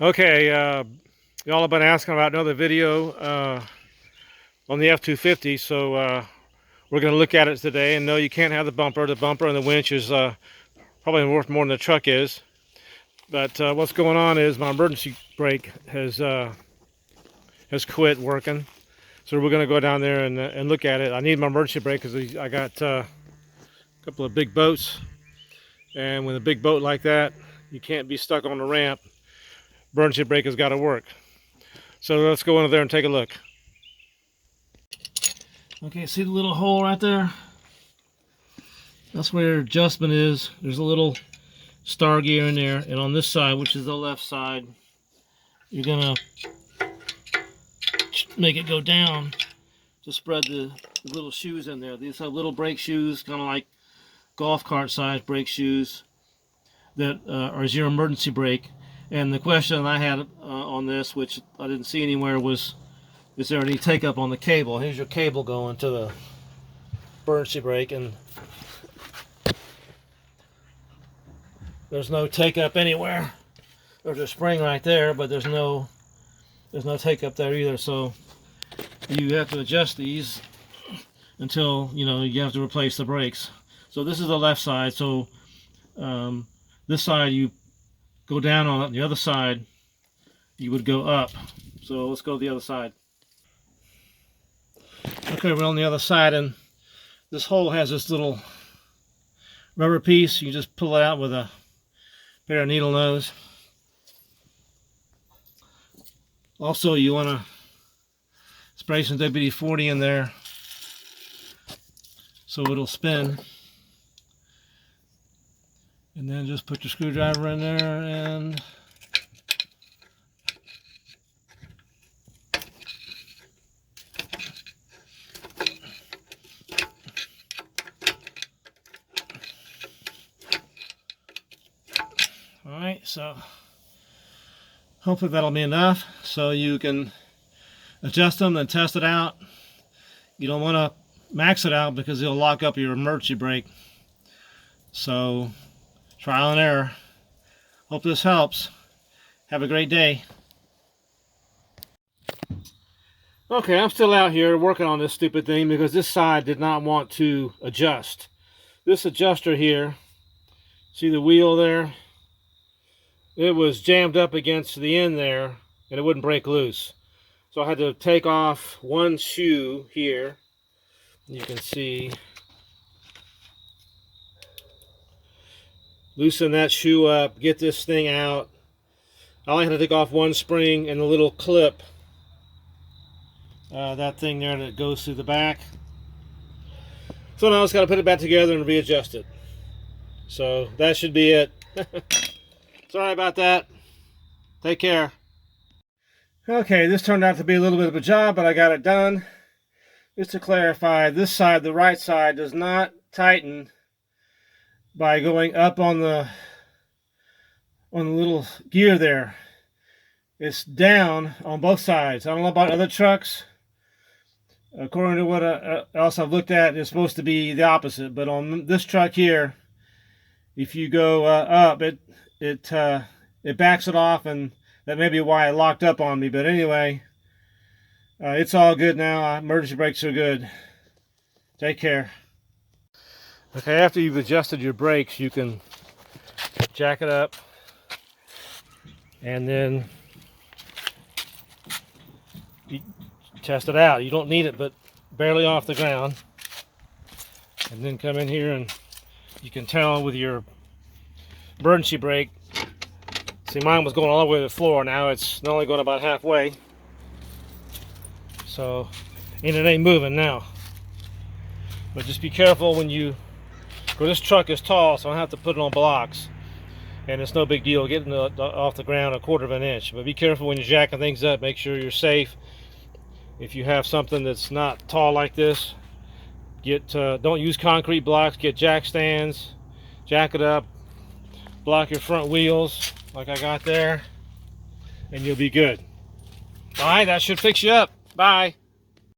Okay, y'all have been asking about another video on the F250, so we're going to look at it today. And no, you can't have the bumper. The bumper and the winch is probably worth more than the truck is. But what's going on is my emergency brake has quit working. So we're going to go down there and look at it. I need my emergency brake because I got a couple of big boats. And with a big boat like that, you can't be stuck on the ramp. Emergency brake has got to work. So let's go into there and take a look. Okay, see the little hole right there? That's where adjustment is. There's a little star gear in there, and on this side, which is the left side, you're gonna make it go down to spread the little shoes in there. These are little brake shoes, kind of like golf cart size brake shoes that are your emergency brake. And the question I had on this, which I didn't see anywhere, was, is there any take up on the cable? Here's your cable going to the emergency brake, and there's no take up anywhere. There's a spring right there, but there's no take up there either. So you have to adjust these until you have to replace the brakes. So this is the left side. So this side you go down on it. The other side you would go up. So let's go to the other side. Okay, we're on the other side, and this hole has this little rubber piece. You just pull it out with a pair of needle nose. Also, you want to spray some WD-40 in there so it'll spin. And then just put your screwdriver in there and alright, so hopefully that'll be enough so you can adjust them and test it out. You don't want to max it out because it'll lock up your emergency brake. So trial and error. Hope this helps. Have a great day. Okay, I'm still out here working on this stupid thing because this side did not want to adjust. This adjuster here, see the wheel there? It was jammed up against the end there and it wouldn't break loose. So I had to take off one shoe here. You can see. Loosen that shoe up, get this thing out. I only had to take off one spring and the little clip. That thing there that goes through the back. So now I just got to put it back together and readjust it. So that should be it. Sorry about that. Take care. Okay, this turned out to be a little bit of a job, but I got it done. Just to clarify, this side, the right side, does not tighten by going up on the little gear there. It's down on both sides. I don't know about other trucks. According to what else I've looked at, it's supposed to be the opposite. But on this truck here, if you go up, it backs it off, and that may be why it locked up on me. But anyway, it's all good now. Emergency brakes are good. Take care. Okay, after you've adjusted your brakes, you can jack it up and then you test it out. You don't need it but barely off the ground. And then come in here and you can tell with your emergency brake. See, mine was going all the way to the floor. Now it's only going about halfway. So, and it ain't moving now. But just be careful when you, well, this truck is tall, so I have to put it on blocks. And it's no big deal getting off the ground a quarter of an inch. But be careful when you're jacking things up. Make sure you're safe. If you have something that's not tall like this, don't use concrete blocks. Get jack stands, jack it up, block your front wheels like I got there, and you'll be good. All right, that should fix you up. Bye.